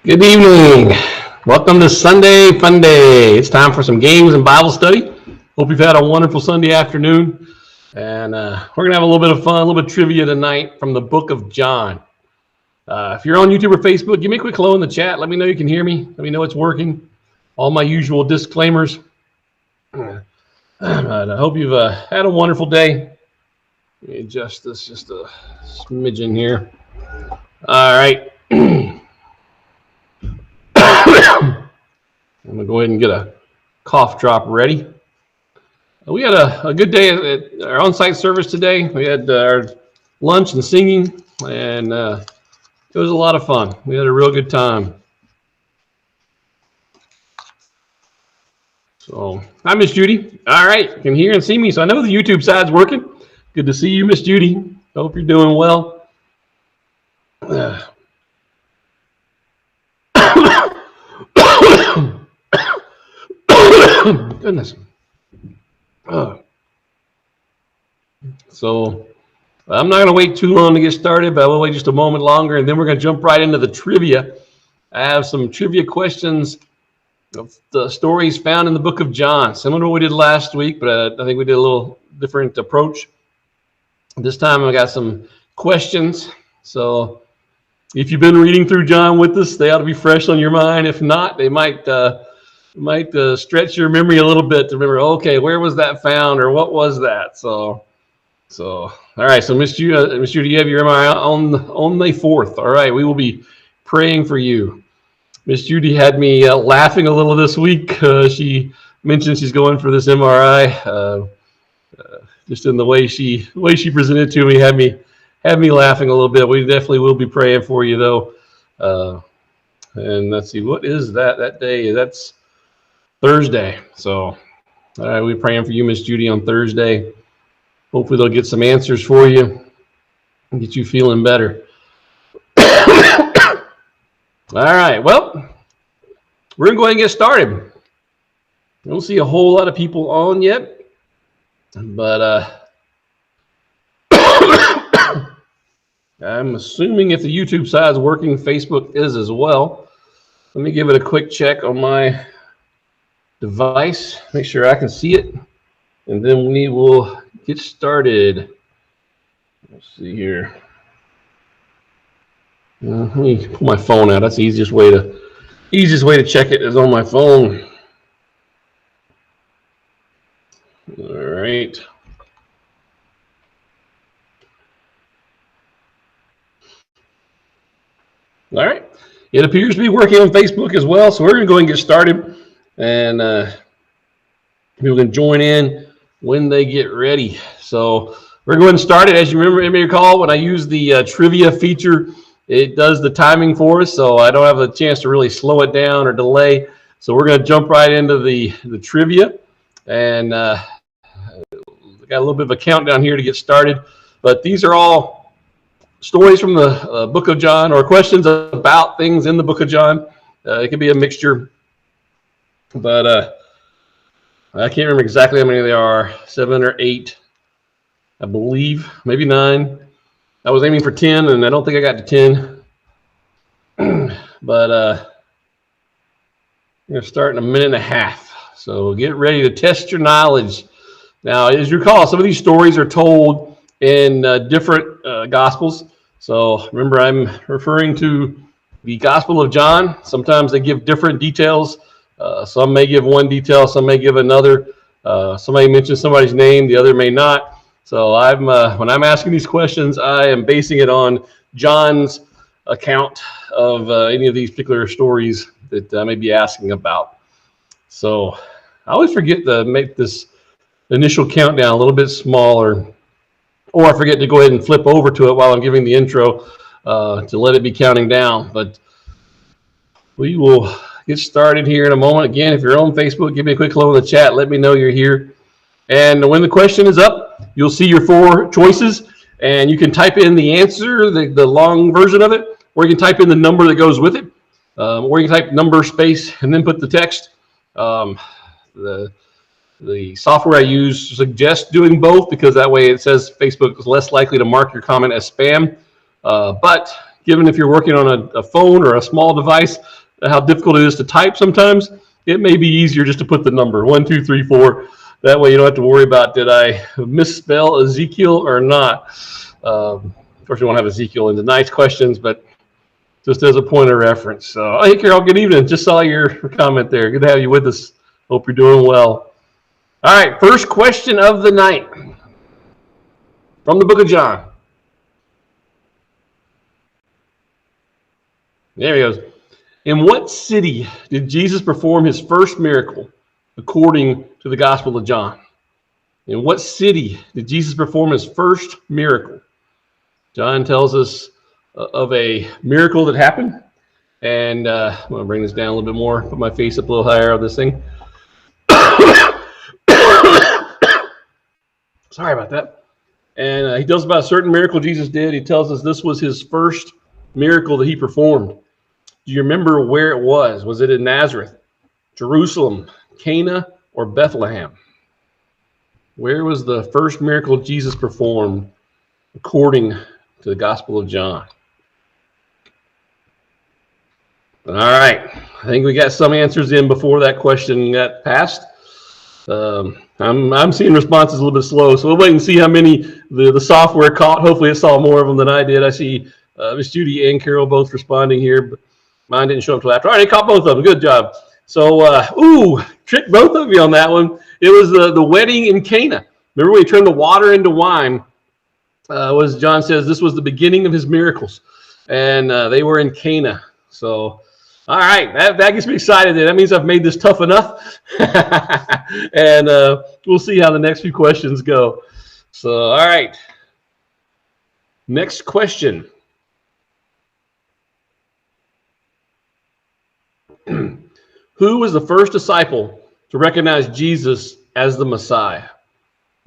Good evening. Welcome to Sunday Funday. It's time for some games and Bible study. Hope you've had a wonderful Sunday afternoon. And we're going to have a little bit of fun, a little bit of trivia tonight from the book of John. If you're on YouTube or Facebook, give me a quick hello in the chat. Let me know you can hear me. Let me know it's working. All my usual disclaimers. I hope you've had a wonderful day. Let me adjust this just a smidgen here. All right. I'm going to go ahead and get a cough drop ready. We had a good day at our on-site service today. We had our lunch and singing, and it was a lot of fun. We had a real good time. So, hi, Miss Judy. All right, you can hear and see me, so I know the YouTube side's working. Good to see you, Miss Judy. Hope you're doing well. Goodness. So I'm not going to wait too long to get started, but I will wait just a moment longer, and then we're going to jump right into the trivia. I have some trivia questions of the stories found in the book of John, similar to what we did last week, but I think we did a little different approach. This time I got some questions. So if you've been reading through John with us, they ought to be fresh on your mind. If not, they might stretch your memory a little bit to remember, okay, where was that found, or what was that? So all right, so Miss Judy, you have your MRI on May 4th. All right, we will be praying for you. Miss Judy had me laughing a little this week. She mentioned she's going for this MRI. Just in the way she presented it to me had me laughing a little bit. We definitely will be praying for you, though. And let's see, what is that day? That's Thursday. So, all right, we're praying for you, Miss Judy, on Thursday. Hopefully they'll get some answers for you and get you feeling better. All right, well, we're going to go ahead and get started. I don't see a whole lot of people on yet, but I'm assuming if the YouTube side is working, Facebook is as well. Let me give it a quick check on my device, make sure I can see it, and then we will get started. Let's see here. Let me pull my phone out. That's the easiest way to check it is on my phone. All right. All right. It appears to be working on Facebook as well, so we're going to go ahead and get started, and people can join in when they get ready. So we're going to start it. As you may recall, when I use the trivia feature, it does the timing for us, so I don't have a chance to really slow it down or delay. So we're going to jump right into the trivia, and got a little bit of a countdown here to get started. But these are all stories from the book of John, or questions about things in the book of John. It could be a mixture, but I can't remember exactly how many there are, 7 or 8, I believe, maybe 9. I was aiming for 10, and I don't think I got to 10. But we're going to start in a minute and a half. So get ready to test your knowledge. Now, as you recall, some of these stories are told in different Gospels. So remember, I'm referring to the Gospel of John. Sometimes they give different details. Some may give one detail, some may give another. Somebody mentions somebody's name, the other may not. So when I'm asking these questions, I am basing it on John's account of any of these particular stories that I may be asking about. So I always forget to make this initial countdown a little bit smaller, or I forget to go ahead and flip over to it while I'm giving the intro to let it be counting down. But we will get started here in a moment. Again, if you're on Facebook, give me a quick hello in the chat. Let me know you're here. And when the question is up, you'll see your 4 choices, and you can type in the answer, the long version of it, or you can type in the number that goes with it, or you can type number space and then put the text. The software I use suggests doing both, because that way it says Facebook is less likely to mark your comment as spam. But given if you're working on a phone or a small device, how difficult it is to type sometimes, it may be easier just to put the number 1, 2, 3, 4. That way you don't have to worry about, did I misspell Ezekiel or not? Of course, we won't have Ezekiel in tonight's questions, but just as a point of reference. So, hey, Carol, good evening. Just saw your comment there. Good to have you with us. Hope you're doing well. All right, first question of the night from the book of John. There he goes. In what city did Jesus perform his first miracle according to the Gospel of John? In what city did Jesus perform his first miracle? John tells us of a miracle that happened. And I'm going to bring this down a little bit more, put my face up a little higher on this thing. Sorry about that. And he tells about a certain miracle Jesus did. He tells us this was his first miracle that he performed. Do you remember where it was? Was it in Nazareth, Jerusalem, Cana, or Bethlehem? Where was the first miracle Jesus performed according to the Gospel of John? All right, I think we got some answers in before that question got passed. I'm seeing responses a little bit slow, so we'll wait and see how many the software caught. Hopefully it saw more of them than I did. I see Miss Judy and Carol both responding here, but mine didn't show up till after. All right, they caught both of them. Good job. So, tricked both of you on that one. It was the wedding in Cana. Remember when he turned the water into wine? As John says, this was the beginning of his miracles, and they were in Cana. So, all right, that gets me excited. That means I've made this tough enough, and we'll see how the next few questions go. So, all right, next question. Who was the first disciple to recognize Jesus as the Messiah?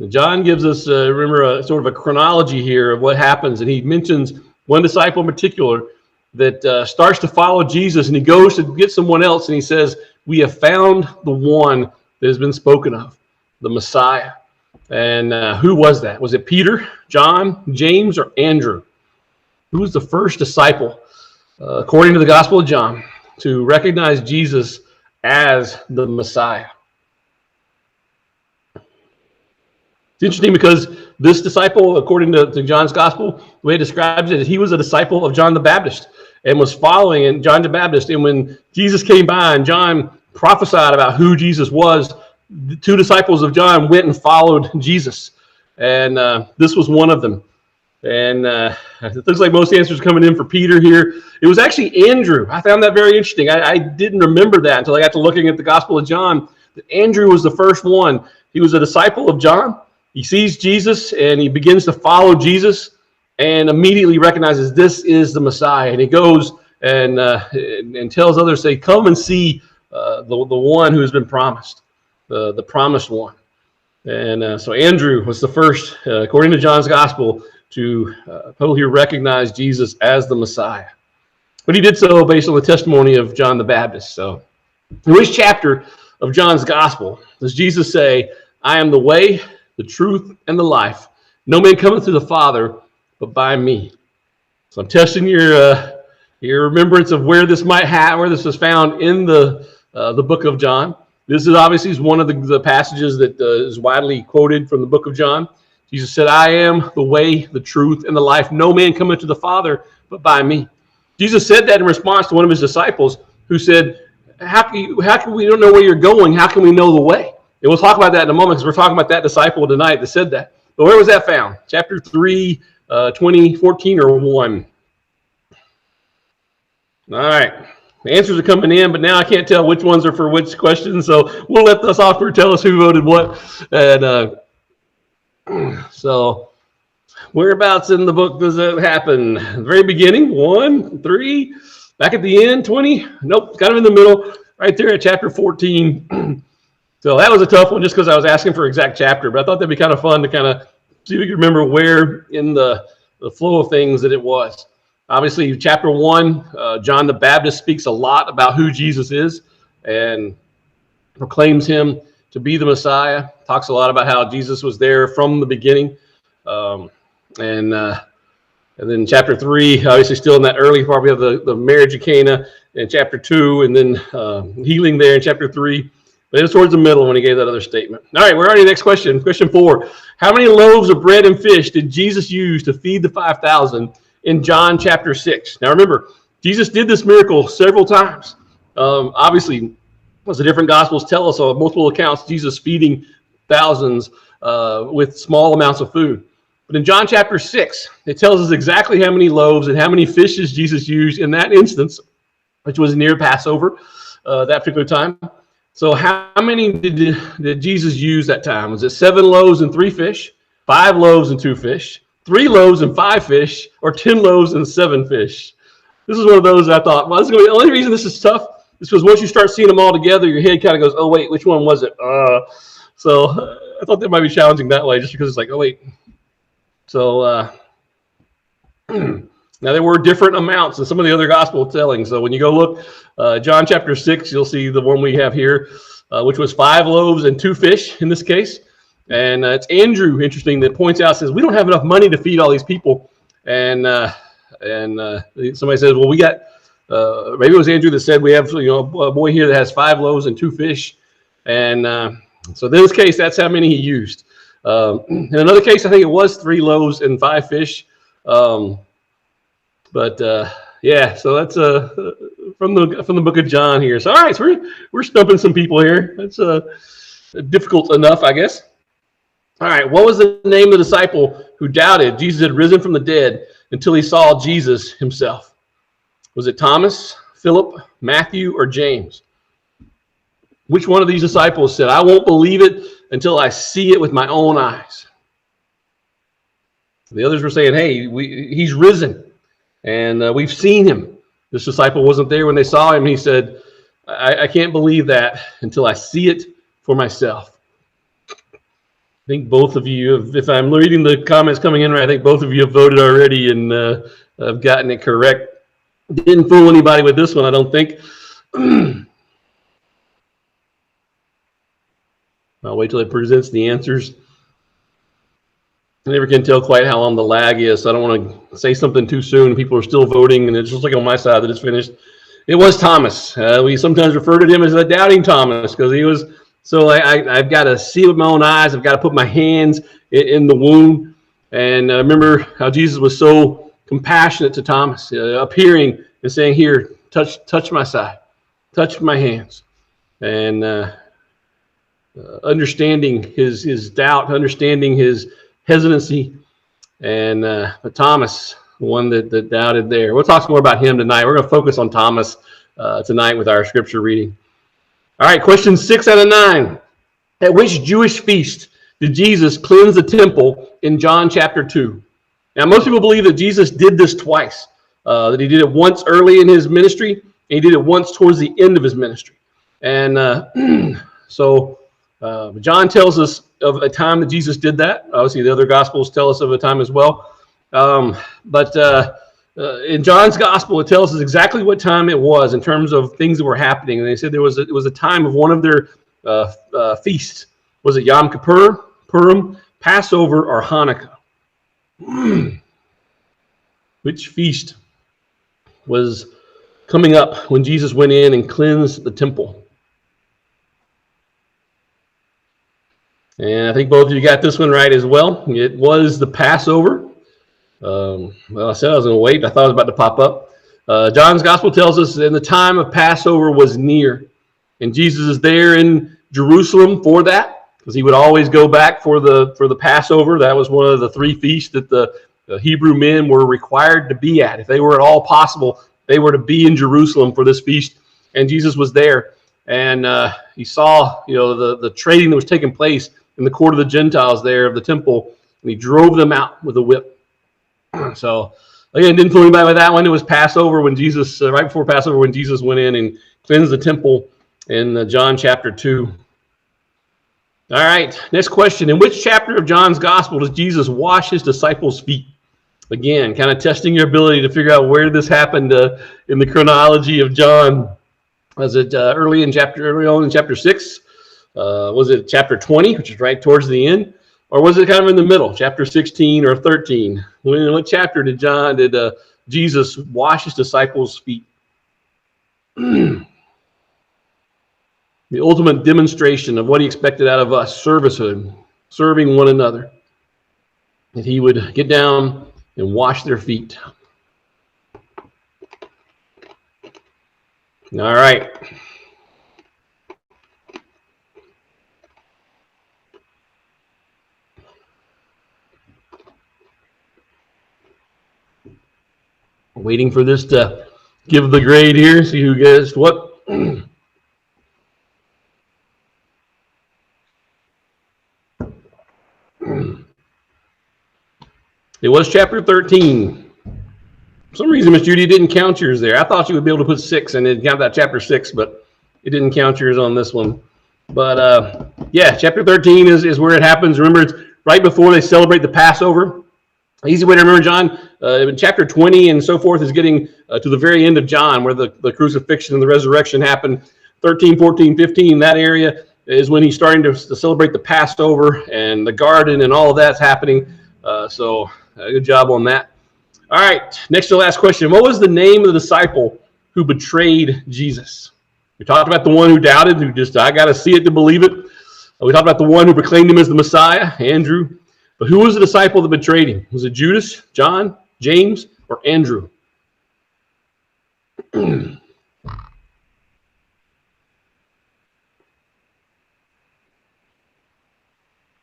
John gives us, remember, a sort of a chronology here of what happens, and he mentions one disciple in particular that starts to follow Jesus, and he goes to get someone else, and he says, we have found the one that has been spoken of, the Messiah. And who was that? Was it Peter, John, James, or Andrew? Who was the first disciple, according to the Gospel of John, to recognize Jesus as the Messiah? It's interesting because this disciple, according to John's Gospel, the way it describes it is he was a disciple of John the Baptist and was following John the Baptist. And when Jesus came by and John prophesied about who Jesus was, the two disciples of John went and followed Jesus. And this was one of them. And it looks like most answers are coming in for Peter here. It was actually Andrew. I found that very interesting. I didn't remember that until I got to looking at the Gospel of John, that Andrew was the first one. He was a disciple of John. He sees Jesus and he begins to follow Jesus and immediately recognizes this is the Messiah. And he goes and tells others, say, come and see the one who has been promised, the promised one. And so Andrew was the first, according to John's Gospel, to totally recognize Jesus as the Messiah. But he did so based on the testimony of John the Baptist. So in which chapter of John's Gospel does Jesus say, I am the way, the truth, and the life. No man cometh to the Father but by me. So I'm testing your remembrance of where this where this is found in the book of John. This is obviously one of the passages that is widely quoted from the book of John. Jesus said, I am the way, the truth, and the life. No man cometh to the Father but by me. Jesus said that in response to one of his disciples who said, how can we don't know where you're going? How can we know the way? And we'll talk about that in a moment because we're talking about that disciple tonight that said that. But where was that found? Chapter 3, 20, 14, or 1? All right. The answers are coming in, but now I can't tell which ones are for which questions. So we'll let the software tell us who voted what. And so whereabouts in the book does that happen? The very beginning, 1, 3, back at the end, 20? Nope, kind of in the middle, right there at chapter 14. So that was a tough one just because I was asking for exact chapter, but I thought that'd be kind of fun to kind of see if we could remember where in the flow of things that it was. Obviously, chapter 1, John the Baptist speaks a lot about who Jesus is and proclaims him to be the Messiah. Talks a lot about how Jesus was there from the beginning. And And then chapter 3, obviously still in that early part, we have the marriage of Cana in chapter 2, and then healing there in chapter 3. But it was towards the middle when he gave that other statement. All right, we're already next question. Question 4. How many loaves of bread and fish did Jesus use to feed the 5,000 in John chapter 6? Now remember, Jesus did this miracle several times. Obviously, as the different Gospels tell us on multiple accounts, Jesus feeding thousands with small amounts of food. But in John chapter 6, it tells us exactly how many loaves and how many fishes Jesus used in that instance, which was near Passover that particular time. So how many did Jesus use that time? Was it 7 loaves and 3 fish, 5 loaves and 2 fish, 3 loaves and 5 fish, or 10 loaves and 7 fish? This is one of those I thought, well, this is gonna be, the only reason this is tough is because once you start seeing them all together, your head kind of goes, oh, wait, which one was it? So I thought that might be challenging that way just because it's like, oh, wait. So now there were different amounts in some of the other gospel tellings. So when you go look, John chapter 6, you'll see the one we have here, which was 5 loaves and 2 fish in this case. And it's Andrew, interesting, that points out, says, we don't have enough money to feed all these people. And somebody says, well, we got, maybe it was Andrew that said, we have a boy here that has 5 loaves and 2 fish. And so in this case, that's how many he used. In another case, I think it was 3 loaves and 5 fish. Yeah, so that's from the book of John here. So all right, so we're stumping some people here. That's difficult enough, I guess. All right, what was the name of the disciple who doubted Jesus had risen from the dead until he saw Jesus himself? Was it Thomas, Philip, Matthew, or James? Which one of these disciples said, I won't believe it until I see it with my own eyes? The others were saying, hey, he's risen, and we've seen him. This disciple wasn't there when they saw him. He said, I can't believe that until I see it for myself. I think both of you, if I'm reading the comments coming in right, I think both of you have voted already and have gotten it correct. Didn't fool anybody with this one, I don't think. I'll wait till it presents the answers. I never can tell quite how long the lag is, so I don't want to say something too soon. People are still voting, and it's just like on my side that it's finished. It was Thomas. We sometimes refer to him as the doubting Thomas because he was, so I've got to see with my own eyes. I've got to put my hands in the wound. And remember how Jesus was so compassionate to Thomas, appearing and saying, here, touch my side, touch my hands. And understanding his doubt, understanding his hesitancy, and Thomas, the one that doubted there. We'll talk more about him tonight. We're going to focus on Thomas tonight with our scripture reading. All right, question 6 out of 9. At which Jewish feast did Jesus cleanse the temple in John chapter 2? Now, most people believe that Jesus did this twice, that he did it once early in his ministry, and he did it once towards the end of his ministry. And so John tells us of a time that Jesus did that. Obviously, the other Gospels tell us of a time as well. But in John's Gospel, it tells us exactly what time it was in terms of things that were happening. And they said it was a time of one of their feasts. Was it Yom Kippur, Purim, Passover, or Hanukkah? Which feast was coming up when Jesus went in and cleansed the temple? And I think both of you got this one right as well. It was the Passover. Well, I said I was going to wait. I thought it was about to pop up. John's Gospel tells us in the time of Passover was near. And Jesus is there in Jerusalem for that, because he would always go back for the Passover. That was one of the 3 feasts that the Hebrew men were required to be at. If they were at all possible, they were to be in Jerusalem for this feast. And Jesus was there. And he saw the trading that was taking place in the court of the Gentiles there of the temple, and he drove them out with a whip. So again, didn't fool anybody with that one. It was Passover when Jesus, right before Passover, when Jesus went in and cleansed the temple in John chapter 2. All right, next question. In which chapter of John's Gospel does Jesus wash his disciples' feet? Again, kind of testing your ability to figure out where this happened in the chronology of John. Was it early on in chapter 6? Was it chapter 20, which is right towards the end? Or was it kind of in the middle, chapter 16 or 13? What chapter did Jesus wash his disciples' feet? The ultimate demonstration of what he expected out of us, servicehood, serving one another. That he would get down and wash their feet. All right. Waiting for this to give the grade here, see who guessed what. It was chapter 13. For some reason, Miss Judy didn't count yours there. I thought you would be able to put 6 and it count that chapter 6, but it didn't count yours on this one. But yeah, chapter 13 is where it happens. Remember, it's right before they celebrate the Passover. Easy way to remember John, in chapter 20 and so forth is getting to the very end of John, where the crucifixion and the resurrection happened. 13, 14, 15, that area is when he's starting to celebrate the Passover and the garden and all of that's happening. So good job on that. All right, next to the last question. What was the name of the disciple who betrayed Jesus? We talked about the one who doubted, who just, I got to see it to believe it. We talked about the one who proclaimed him as the Messiah, Andrew. But who was the disciple that betrayed him? Was it Judas, John, James, or Andrew?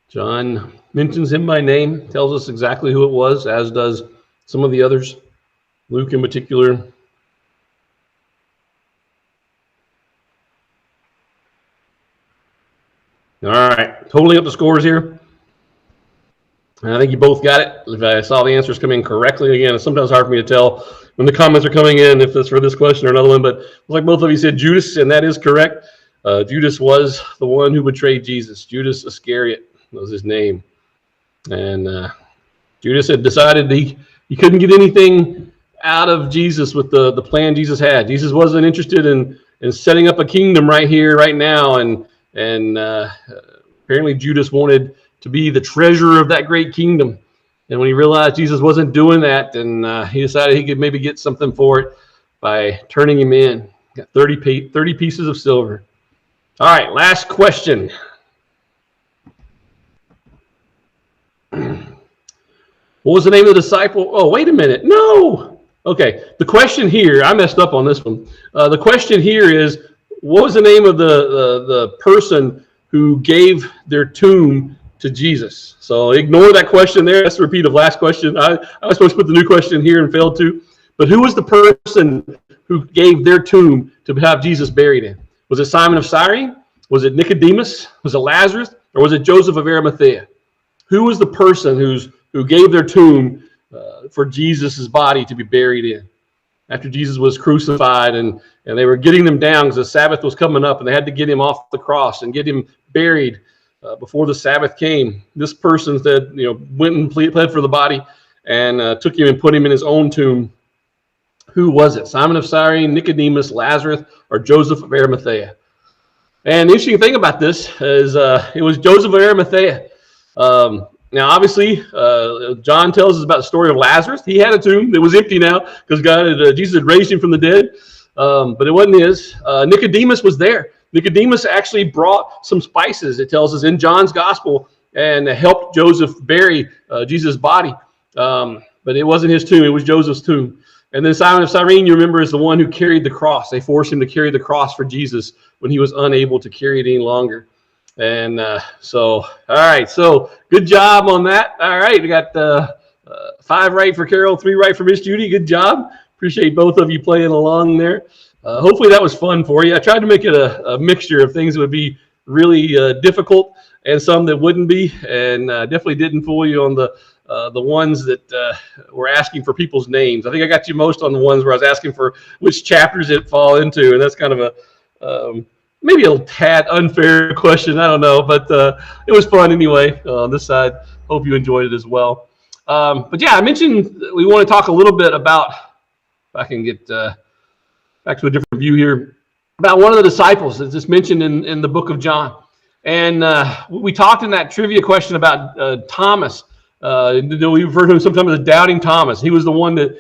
John mentions him by name, tells us exactly who it was, as does some of the others, Luke in particular. All right, totaling up the scores here. I think you both got it. If I saw the answers come in correctly, again, it's sometimes hard for me to tell when the comments are coming in if it's for this question or another one, but like both of you said Judas, and that is correct. Judas was the one who betrayed Jesus. Judas Iscariot was his name. And Judas had decided he couldn't get anything out of Jesus with the plan Jesus had. Jesus wasn't interested in setting up a kingdom right here, right now, and apparently Judas wanted to be the treasurer of that great kingdom. And when he realized Jesus wasn't doing that, then he decided he could maybe get something for it by turning him in. Got 30 pieces of silver. All right, last question. What was the name of the disciple? Oh, wait a minute. No. Okay, the question here, I messed up on this one. The question here is, what was the name of the person who gave their tomb to Jesus? So ignore that question there. That's a repeat of last question. I was supposed to put the new question here and failed to. But who was the person who gave their tomb to have Jesus buried in? Was it Simon of Cyrene? Was it Nicodemus? Was it Lazarus? Or was it Joseph of Arimathea? Who was the person who gave their tomb for Jesus' body to be buried in? After Jesus was crucified and they were getting them down because the Sabbath was coming up and they had to get him off the cross and get him buried before the Sabbath came. This person said, went and pled for the body and took him and put him in his own tomb. Who was it? Simon of Cyrene, Nicodemus, Lazarus, or Joseph of Arimathea? And the interesting thing about this is it was Joseph of Arimathea. Now, obviously, John tells us about the story of Lazarus. He had a tomb that was empty now because Jesus had raised him from the dead, but it wasn't his. Nicodemus was there. Nicodemus actually brought some spices, it tells us in John's gospel, and helped Joseph bury Jesus' body. But it wasn't his tomb. It was Joseph's tomb. And then Simon of Cyrene, you remember, is the one who carried the cross. They forced him to carry the cross for Jesus when he was unable to carry it any longer. And all right, so good job on that. All right, we got 5 right for Carol, 3 right for Miss Judy. Good job. Appreciate both of you playing along there. Hopefully that was fun for you. I tried to make it a mixture of things that would be really difficult and some that wouldn't be, and definitely didn't fool you on the ones that were asking for people's names. I think I got you most on the ones where I was asking for which chapters it fall into, and that's kind of a maybe a tad unfair question. I don't know, but it was fun anyway on this side. Hope you enjoyed it as well. But yeah, I mentioned we want to talk a little bit about, if I can get back to a different view here, about one of the disciples that's just mentioned in the book of John. And we talked in that trivia question about Thomas. We refer to him sometimes as Doubting Thomas. He was the one that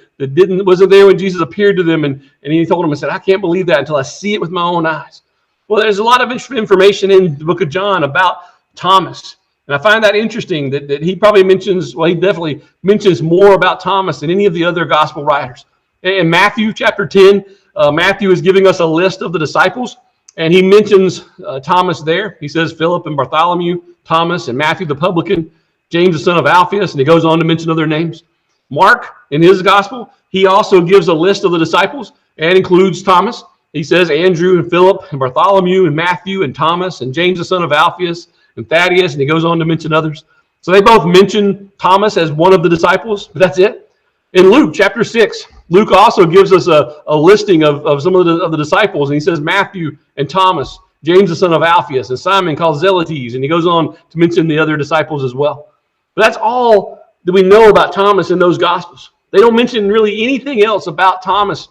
wasn't there when Jesus appeared to them, and he told him, I said, I can't believe that until I see it with my own eyes. Well, there's a lot of information in the book of John about Thomas. And I find that interesting that he probably mentions, well, he definitely mentions more about Thomas than any of the other gospel writers. In Matthew chapter 10, Matthew is giving us a list of the disciples, and he mentions Thomas there. He says Philip and Bartholomew, Thomas, and Matthew the publican, James the son of Alphaeus, and he goes on to mention other names. Mark, in his gospel, he also gives a list of the disciples and includes Thomas. He says Andrew and Philip and Bartholomew and Matthew and Thomas and James the son of Alphaeus and Thaddeus, and he goes on to mention others. So they both mention Thomas as one of the disciples, but that's it. In Luke chapter 6, Luke also gives us a listing of some of the disciples, and he says Matthew and Thomas, James the son of Alphaeus, and Simon called Zelotes, and he goes on to mention the other disciples as well. But that's all that we know about Thomas in those Gospels. They don't mention really anything else about Thomas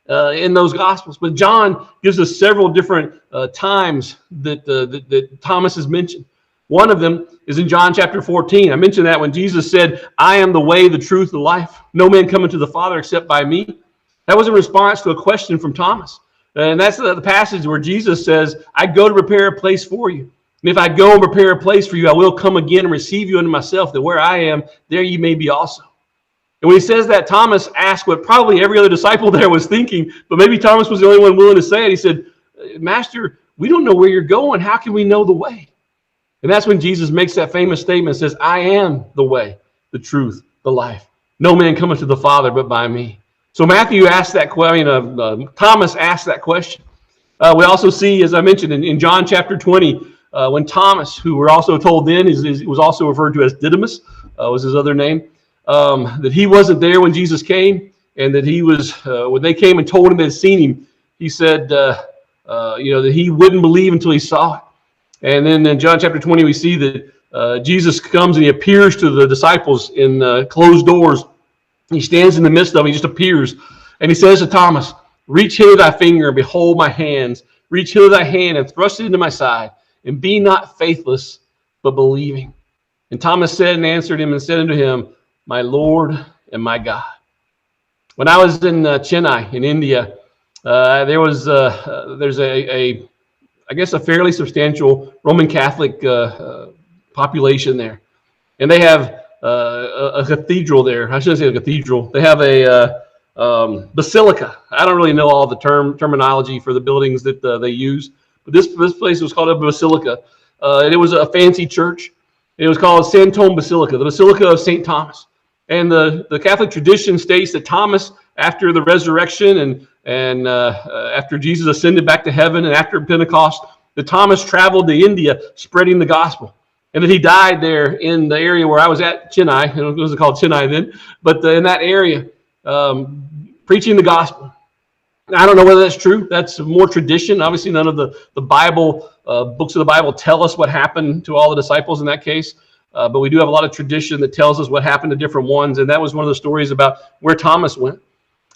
in those Gospels. But John gives us several different times that Thomas is mentioned. One of them is in John chapter 14. I mentioned that when Jesus said, I am the way, the truth, the life. No man cometh to the Father except by me. That was in response to a question from Thomas. And that's the passage where Jesus says, I go to prepare a place for you. And if I go and prepare a place for you, I will come again and receive you unto myself, that where I am, there you may be also. And when he says that, Thomas asked what probably every other disciple there was thinking, but maybe Thomas was the only one willing to say it. He said, Master, we don't know where you're going. How can we know the way? And that's when Jesus makes that famous statement, says, I am the way, the truth, the life. No man cometh to the Father but by me. So Matthew asked that question, Thomas asked that question. We also see, as I mentioned, in John chapter 20, when Thomas, who we're also told then was also referred to as Didymus, was his other name, that he wasn't there when Jesus came, and that he was, when they came and told him they had seen him, he said, that he wouldn't believe until he saw it. And then in John chapter 20, we see that Jesus comes and he appears to the disciples in closed doors. He stands in the midst of them. He just appears. And he says to Thomas, reach hither thy finger and behold my hands. Reach hither thy hand and thrust it into my side. And be not faithless, but believing. And Thomas said and answered him and said unto him, my Lord and my God. When I was in Chennai in India, there's a fairly substantial Roman Catholic population there. And they have a cathedral there. I shouldn't say a cathedral. They have a basilica. I don't really know all the terminology for the buildings that they use. But this place was called a basilica. And it was a fancy church. It was called Santome Basilica, the Basilica of St. Thomas. And the Catholic tradition states that Thomas, after the resurrection and after Jesus ascended back to heaven and after Pentecost, that Thomas traveled to India spreading the gospel. And that he died there in the area where I was at, Chennai. It wasn't called Chennai then, but in that area, preaching the gospel. I don't know whether that's true. That's more tradition. Obviously, none of the Bible, books of the Bible tell us what happened to all the disciples in that case. But we do have a lot of tradition that tells us what happened to different ones. And that was one of the stories about where Thomas went.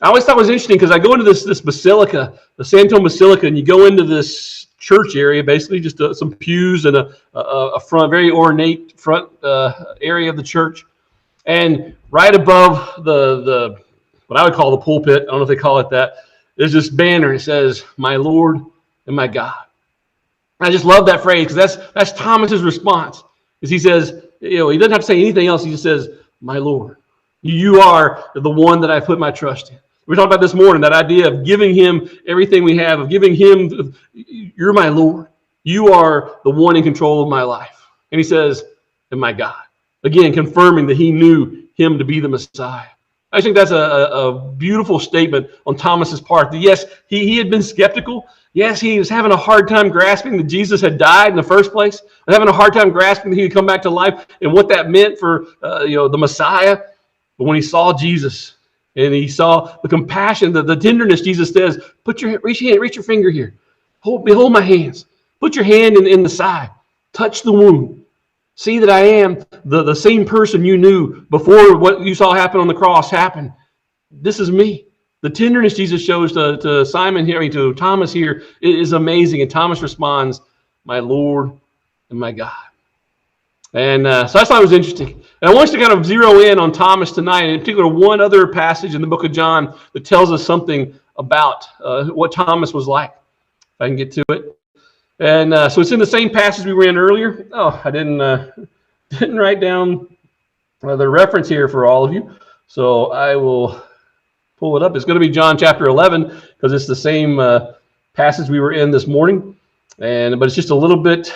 I always thought it was interesting because I go into this basilica, the Santome Basilica, and you go into this church area, basically just some pews and a front, very ornate front area of the church. And right above the what I would call the pulpit, I don't know if they call it that, there's this banner. It says, my Lord and my God. And I just love that phrase because that's Thomas's response. Is he says, he doesn't have to say anything else. He just says, my Lord. You are the one that I put my trust in. We talked about this morning, that idea of giving him everything we have, of giving him, you're my Lord. You are the one in control of my life. And he says, and my God. Again, confirming that he knew him to be the Messiah. I think that's a beautiful statement on Thomas's part. That yes, he had been skeptical. Yes, he was having a hard time grasping that Jesus had died in the first place. And having a hard time grasping that he would come back to life and what that meant for the Messiah. But when he saw Jesus and he saw the compassion, the tenderness, Jesus says, reach your finger here. Behold my hands. Put your hand in the side. Touch the wound. See that I am the same person you knew before what you saw happen on the cross happened. This is me. The tenderness Jesus shows to Simon here, to Thomas here, is amazing. And Thomas responds, my Lord and my God. And so I thought it was interesting. And I want us to kind of zero in on Thomas tonight, and in particular one other passage in the book of John that tells us something about what Thomas was like. If I can get to it. And so it's in the same passage we were in earlier. Oh, I didn't write down the reference here for all of you. So I will pull it up. It's going to be John chapter 11 because it's the same passage we were in this morning. But it's just a little bit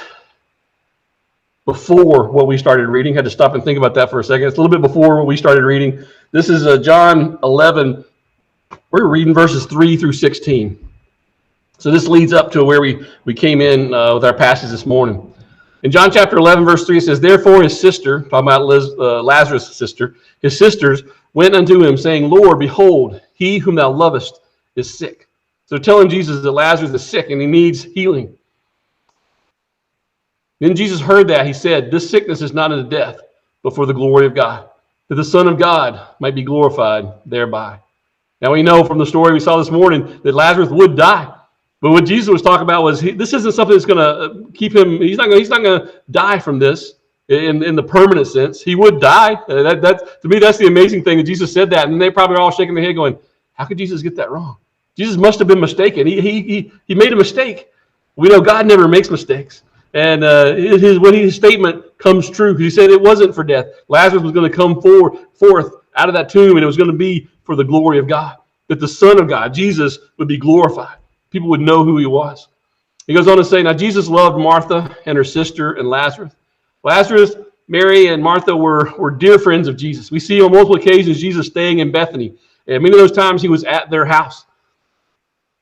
before what we started reading. Had to stop and think about that for a second. It's a little bit before what we started reading. This is John 11. We're reading verses 3 through 16. So this leads up to where we came in with our passage this morning. In John chapter 11, verse 3, it says, "Therefore his sister," talking about Lazarus' sister, "his sisters went unto him, saying, Lord, behold, he whom thou lovest is sick." So they're telling Jesus that Lazarus is sick and he needs healing. Then Jesus heard that. He said, "This sickness is not unto death, but for the glory of God, that the Son of God might be glorified thereby." Now we know from the story we saw this morning that Lazarus would die. But what Jesus was talking about was this isn't something that's going to keep him. He's not going to die from this in the permanent sense. He would die. To me, that's the amazing thing that Jesus said that, and they probably are all shaking their head, going, "How could Jesus get that wrong? Jesus must have been mistaken. He made a mistake." We know God never makes mistakes, and his statement comes true. He said it wasn't for death. Lazarus was going to come forth out of that tomb, and it was going to be for the glory of God, that the Son of God, Jesus, would be glorified. People would know who he was. He goes on to say, now Jesus loved Martha and her sister and Lazarus. Lazarus, Mary, and Martha were dear friends of Jesus. We see on multiple occasions Jesus staying in Bethany. And many of those times he was at their house.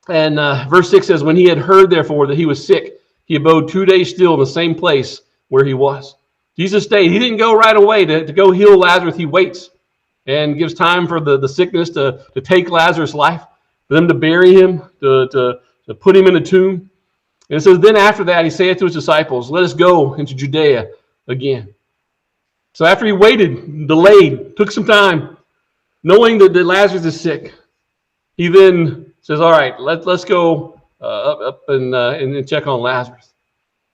And verse 6 says, when he had heard, therefore, that he was sick, he abode 2 days still in the same place where he was. Jesus stayed. He didn't go right away to go heal Lazarus. He waits and gives time for the sickness to take Lazarus' life, for them to bury him, to put him in a tomb. And it says, then after that, he saith to his disciples, let us go into Judea again. So after he waited, delayed, took some time, knowing that Lazarus is sick, he then says, all right, let's go up and check on Lazarus.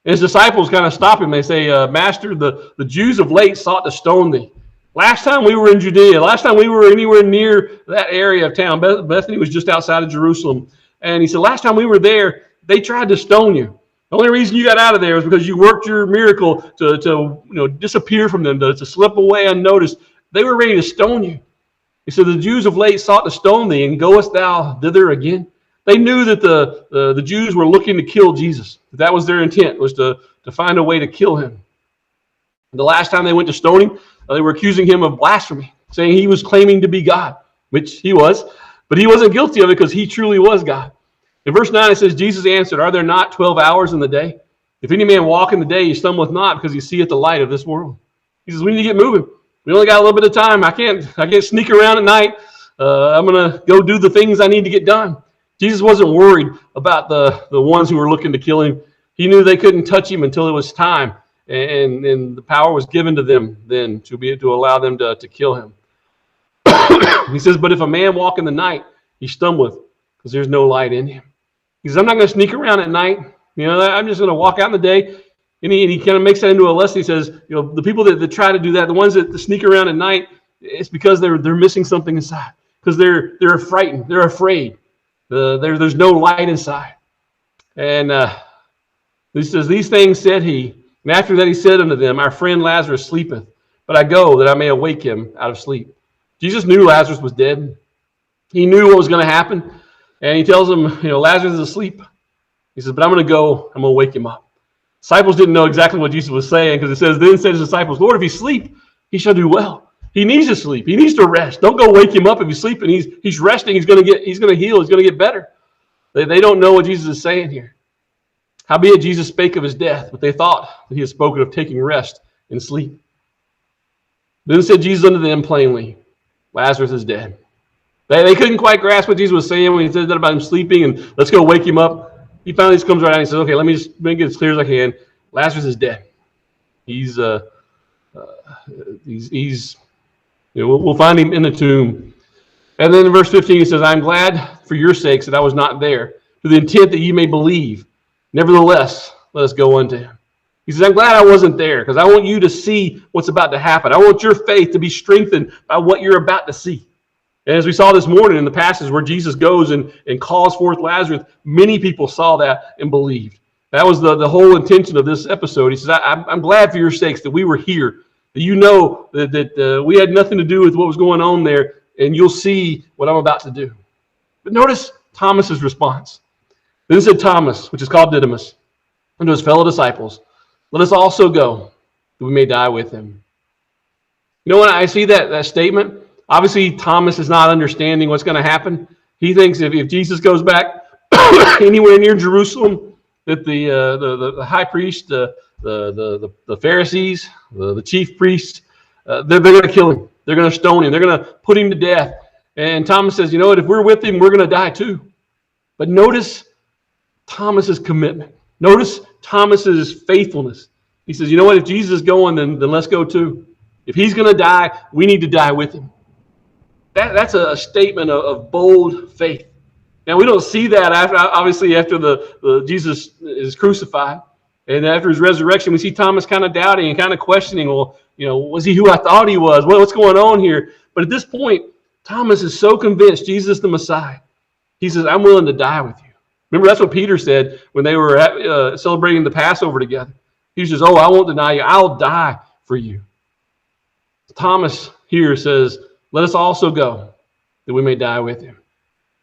And his disciples kind of stop him. They say, Master, the Jews of late sought to stone thee. Last time we were in Judea, last time we were anywhere near that area of town, Bethany was just outside of Jerusalem. And he said, last time we were there, they tried to stone you. The only reason you got out of there was because you worked your miracle to disappear from them, to slip away unnoticed. They were ready to stone you. He said, the Jews of late sought to stone thee, and goest thou thither again? They knew that the Jews were looking to kill Jesus. That was their intent, was to find a way to kill him. The last time they went to stone him, they were accusing him of blasphemy, saying he was claiming to be God, which he was, but he wasn't guilty of it because he truly was God. In verse 9, it says, Jesus answered, are there not 12 hours in the day? If any man walk in the day, he stumbleth not, because he seeth the light of this world. He says, we need to get moving. We only got a little bit of time. I can't sneak around at night. I'm going to go do the things I need to get done. Jesus wasn't worried about the ones who were looking to kill him. He knew they couldn't touch him until it was time. And the power was given to them then to be able to allow them to kill him. He says, but if a man walk in the night, he stumbleth, because there's no light in him. He says, I'm not going to sneak around at night. I'm just going to walk out in the day. And he kind of makes that into a lesson. He says, the people that try to do that, the ones that sneak around at night, it's because they're missing something inside. Because they're frightened. They're afraid. There's no light inside. And he says, these things said he. And after that he said unto them, our friend Lazarus sleepeth, but I go that I may awake him out of sleep. Jesus knew Lazarus was dead. He knew what was going to happen. And he tells them, Lazarus is asleep. He says, but I'm going to go. I'm going to wake him up. Disciples didn't know exactly what Jesus was saying, because it says, then said his disciples, Lord, if he sleep, he shall do well. He needs to sleep. He needs to rest. Don't go wake him up if he's sleeping. He's resting. He's going to heal. He's going to get better. They don't know what Jesus is saying here. Howbeit Jesus spake of his death, but they thought that he had spoken of taking rest and sleep. Then said Jesus unto them plainly, Lazarus is dead. They couldn't quite grasp what Jesus was saying when he said that about him sleeping and let's go wake him up. He finally just comes right out and he says, okay, let me just make it as clear as I can. Lazarus is dead. We'll find him in the tomb. And then in verse 15 he says, I am glad for your sakes that I was not there, to the intent that ye may believe. Nevertheless, let us go unto him. He says, I'm glad I wasn't there because I want you to see what's about to happen. I want your faith to be strengthened by what you're about to see. And as we saw this morning in the passage where Jesus goes and calls forth Lazarus, many people saw that and believed. That was the whole intention of this episode. He says, I'm glad for your sakes that we were here, that you know that we had nothing to do with what was going on there, and you'll see what I'm about to do. But notice Thomas's response. Then said Thomas, which is called Didymus, unto his fellow disciples, let us also go, that we may die with him. You know, when I see that statement, obviously Thomas is not understanding what's going to happen. He thinks if Jesus goes back anywhere near Jerusalem, that the high priest, the Pharisees, the chief priests, they're going to kill him. They're going to stone him. They're going to put him to death. And Thomas says, you know what, if we're with him, we're going to die too. But notice Thomas's commitment. Notice Thomas's faithfulness. He says, you know what, if Jesus is going, then let's go too. If he's going to die, we need to die with him. That's a statement of bold faith. Now, we don't see that after the Jesus is crucified. And after his resurrection, we see Thomas kind of doubting and kind of questioning, well, you know, was he who I thought he was? What's going on here? But at this point, Thomas is so convinced Jesus is the Messiah. He says, I'm willing to die with you. Remember, that's what Peter said when they were celebrating the Passover together. He says, oh, I won't deny you. I'll die for you. Thomas here says, let us also go, that we may die with him.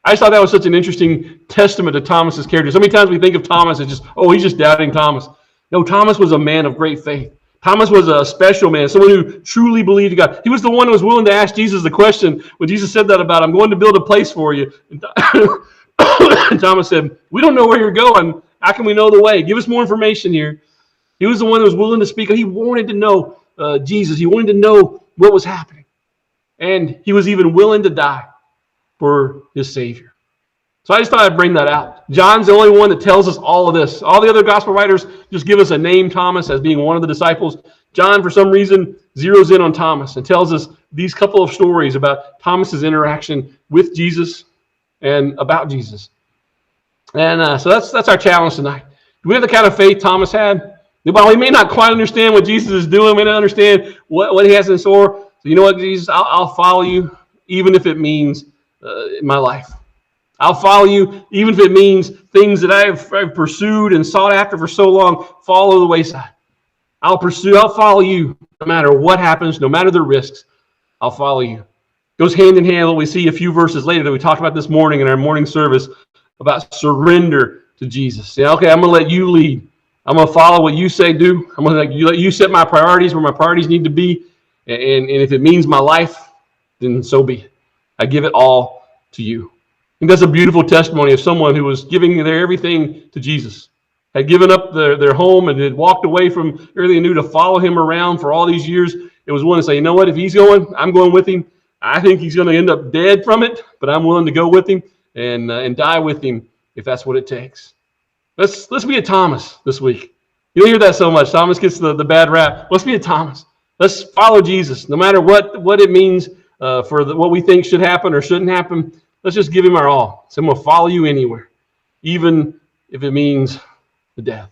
I just thought that was such an interesting testament to Thomas's character. So many times we think of Thomas as just, oh, he's just doubting Thomas. No, Thomas was a man of great faith. Thomas was a special man, someone who truly believed in God. He was the one who was willing to ask Jesus the question when Jesus said that about, I'm going to build a place for you. And Thomas said, we don't know where you're going. How can we know the way? Give us more information here. He was the one who was willing to speak. He wanted to know Jesus. He wanted to know what was happening. And he was even willing to die for his Savior. So I just thought I'd bring that out. John's the only one that tells us all of this. All the other gospel writers just give us a name, Thomas, as being one of the disciples. John, for some reason, zeroes in on Thomas and tells us these couple of stories about Thomas's interaction with Jesus and about Jesus. And so that's our challenge tonight. Do we have the kind of faith Thomas had? While we may not quite understand what Jesus is doing, we may not understand what he has in store. So you know what, Jesus, I'll follow you even if it means my life. I'll follow you even if it means things that I've pursued and sought after for so long fall to the wayside. I'll follow you no matter what happens, no matter the risks. I'll follow you. It goes hand in hand with what we see a few verses later that we talked about this morning in our morning service about surrender to Jesus. Say, okay, I'm going to let you lead. I'm going to follow what you say do. I'm going to let you set my priorities where my priorities need to be. And if it means my life, then so be it. I give it all to you. And that's a beautiful testimony of someone who was giving their everything to Jesus, had given up their home and had walked away from everything they knew to follow him around for all these years. It was one to say, you know what, if he's going, I'm going with him. I think he's going to end up dead from it, but I'm willing to go with him and die with him if that's what it takes. Let's be a Thomas this week. You don't hear that so much. Thomas gets the bad rap. Let's be a Thomas. Let's follow Jesus, no matter what it means for what we think should happen or shouldn't happen. Let's just give him our all. So I'm going to follow you anywhere, even if it means the death.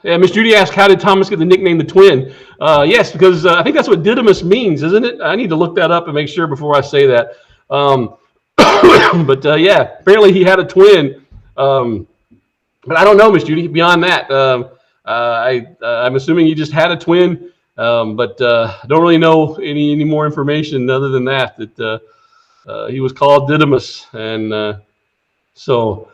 Miss Judy asked, how did Thomas get the nickname the twin? Yes, because I think that's what Didymus means, isn't it? I need to look that up and make sure before I say that. But yeah, apparently he had a twin. But I don't know, Miss Judy. Beyond that, I'm assuming he just had a twin. But I don't really know any more information other than that he was called Didymus. And so,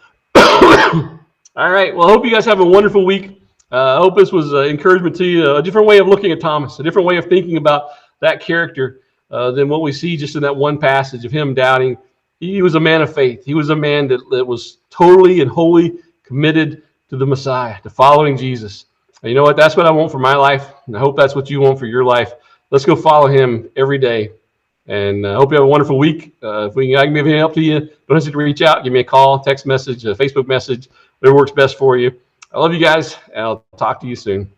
all right. Well, I hope you guys have a wonderful week. I hope this was encouragement to you, a different way of looking at Thomas, a different way of thinking about that character than what we see just in that one passage of him doubting. He was a man of faith. He was a man that was totally and wholly committed to the Messiah, to following Jesus. And you know what? That's what I want for my life, and I hope that's what you want for your life. Let's go follow him every day. And I hope you have a wonderful week. If I can be of any help to you, don't hesitate to reach out. Give me a call, text message, a Facebook message, whatever works best for you. I love you guys, and I'll talk to you soon.